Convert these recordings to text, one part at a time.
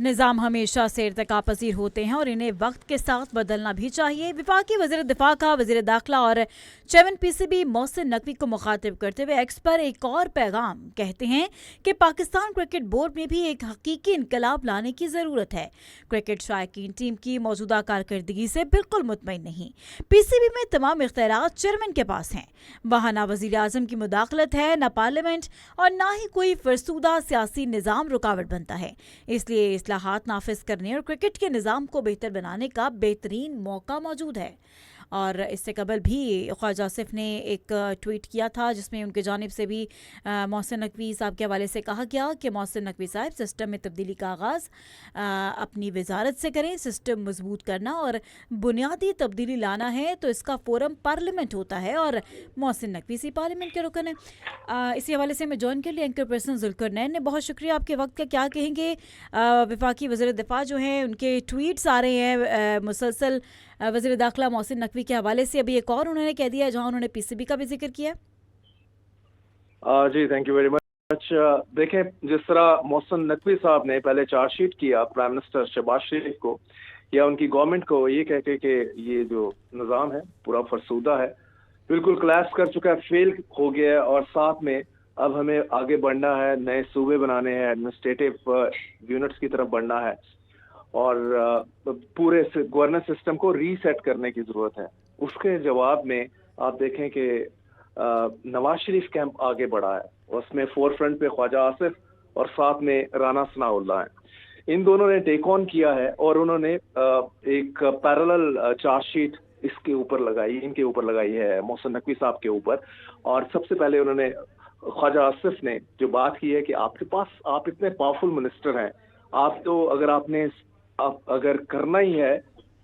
निज़ाम हमेशा से इर्तिका पज़ीर होते हैं और इन्हें वक्त के साथ बदलना भी चाहिए। वफाकी वज़ीर दिफा का वज़ीर दाखिला और चेयरमैन PCB मोहसिन नकवी को मुखातिब करते हुए एक्स पर एक और पैगाम कहते हैं कि पाकिस्तान क्रिकेट बोर्ड में भी एक हकीकी इनकलाब लाने की ज़रूरत है। क्रिकेट शायकीन टीम की मौजूदा कारकर्दगी से बिल्कुल मुतमईन नहीं। PCB में तमाम इख्तियारात चेयरमैन के पास हैं। वहाँ ना वज़ीर आज़म की मुदाखलत है, न पार्लियामेंट और ना ही कोई फरसूदा सियासी निज़ाम रुकावट बनता है। इसलिए इस्लाहात नाफिज करने और क्रिकेट के निज़ाम को बेहतर बनाने का बेहतरीन मौका मौजूद है। और इससे कबल भी ख्वाजा आसिफ ने एक ट्वीट किया था जिसमें उनके जानिब से भी मोहसिन नकवी साहब के हवाले से कहा गया कि मोहसिन नकवी साहब सिस्टम में तब्दीली का आगाज़ अपनी वजारत से करें। सिस्टम मजबूत करना और बुनियादी तब्दीली लाना है तो इसका फोरम पार्लियामेंट होता है और मोहसिन नकवी सी पार्लियामेंट के रुकन है। इसी हवाले से मैं जॉइन के लिए एंकर पर्सन जुल्करनैन ने बहुत शुक्रिया आपके वक्त का। क्या कहेंगे वफाकी वज़ीर दिफा जो हैं उनके ट्वीट्स आ रहे हैं मुसलसल वज़ीर दाखिला मोहसिन नकवी के हवाले से। अभी एक और उन्होंने कह दिया जहां उन्होंने PCB का भी जिक्र किया। जी थैंक यू वेरी मच। देखें, जिस तरह मोहसिन नकवी साहब ने पहले चार्जशीट किया प्राइम मिनिस्टर शहबाज शरीफ को या उनकी गवर्नमेंट को ये कह के कि ये जो निज़ाम है पूरा फरसूदा है, बिल्कुल क्लैश कर चुका है, फेल हो गया है और साथ में अब हमें आगे बढ़ना है, नए सूबे बनाने हैं, एडमिनिस्ट्रेटिव यूनिट्स की तरफ बढ़ना है और पूरे गवर्नेंस सिस्टम को रीसेट करने की ज़रूरत है। उसके जवाब में आप देखें कि नवाज शरीफ कैंप आगे बढ़ा है, उसमें फोर फ्रंट पे ख्वाजा आसिफ और साथ में राना सनाउल्लाह हैं। इन दोनों ने टेक ऑन किया है और उन्होंने एक पैरेलल चार्जशीट इसके ऊपर लगाई, इनके ऊपर लगाई है मोहसिन नकवी साहब के ऊपर। और सबसे पहले उन्होंने ख्वाजा आसिफ ने जो बात की है कि आपके पास, आप इतने पावरफुल मिनिस्टर हैं, आप तो अगर करना ही है,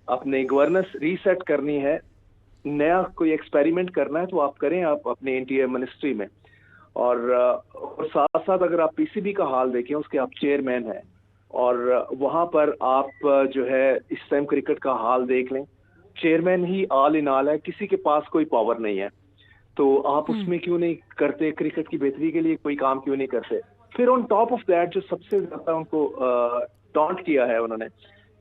अपने गवर्नेंस रीसेट करनी है, नया कोई एक्सपेरिमेंट करना है तो आप करें, आप अपने इंटीरियर मिनिस्ट्री में। और साथ साथ अगर आप PCB का हाल देखें, उसके आप चेयरमैन हैं और वहाँ पर आप जो है इस टाइम क्रिकेट का हाल देख लें, chairman he all in all है, किसी के पास कोई पावर नहीं है, तो आप उसमें क्यों नहीं करते, क्रिकेट की बेहतरी के लिए कोई काम क्यों नहीं करते। फिर ऑन टॉप ऑफ दैट जो सबसे ज्यादा उनको टॉन्ट किया है उन्होंने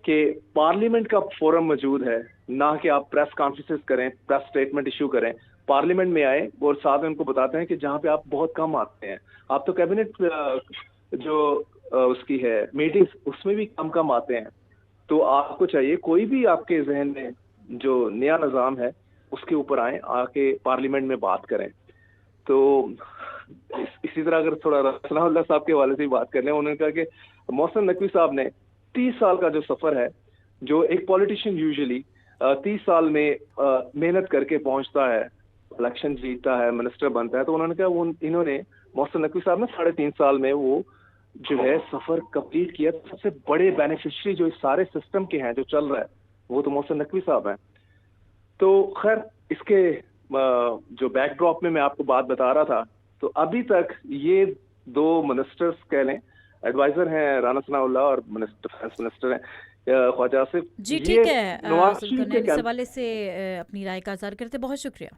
कि पार्लियामेंट का फोरम मौजूद है, ना कि आप प्रेस कॉन्फ्रेंसेस करें, प्रेस स्टेटमेंट इशू करें, पार्लियामेंट में आए और साथ में उनको बताते हैं कि जहाँ पे आप बहुत कम आते हैं, आप तो कैबिनेट जो उसकी है मीटिंग्स उसमें भी कम आते हैं, तो आपको चाहिए कोई भी आपके जहन में जो नया निज़ाम है उसके ऊपर आए, आके पार्लियामेंट में बात करें। तो इसी तरह अगर थोड़ा सनाउल्लाह साहब के हवाले से बात कर लें, उन्होंने कहा कि मोहसिन नकवी साहब ने 30 साल का जो सफ़र है, जो एक पॉलिटिशियन यूजुअली 30 साल में मेहनत करके पहुंचता है, इलेक्शन जीतता है, मिनिस्टर बनता है, तो उन्होंने कहा इन्होंने मोहसिन नकवी साहब ने 3.5 साल में वो जो है सफ़र कंप्लीट किया। सबसे बड़े बेनिफिशरी जो इस सारे सिस्टम के हैं जो चल रहा है वो तो मोहसिन नकवी साहब हैं। तो खैर इसके जो बैकड्रॉप में मैं आपको बात बता रहा था, तो अभी तक ये दो मिनिस्टर्स कह लें, एडवाइजर हैं राना सनाउल्लाह और डिफेंस मिनिस्टर हैं ख्वाजा आसिफ। जी ठीक है, इस हवाले से अपनी राय का इज़हार करते बहुत शुक्रिया।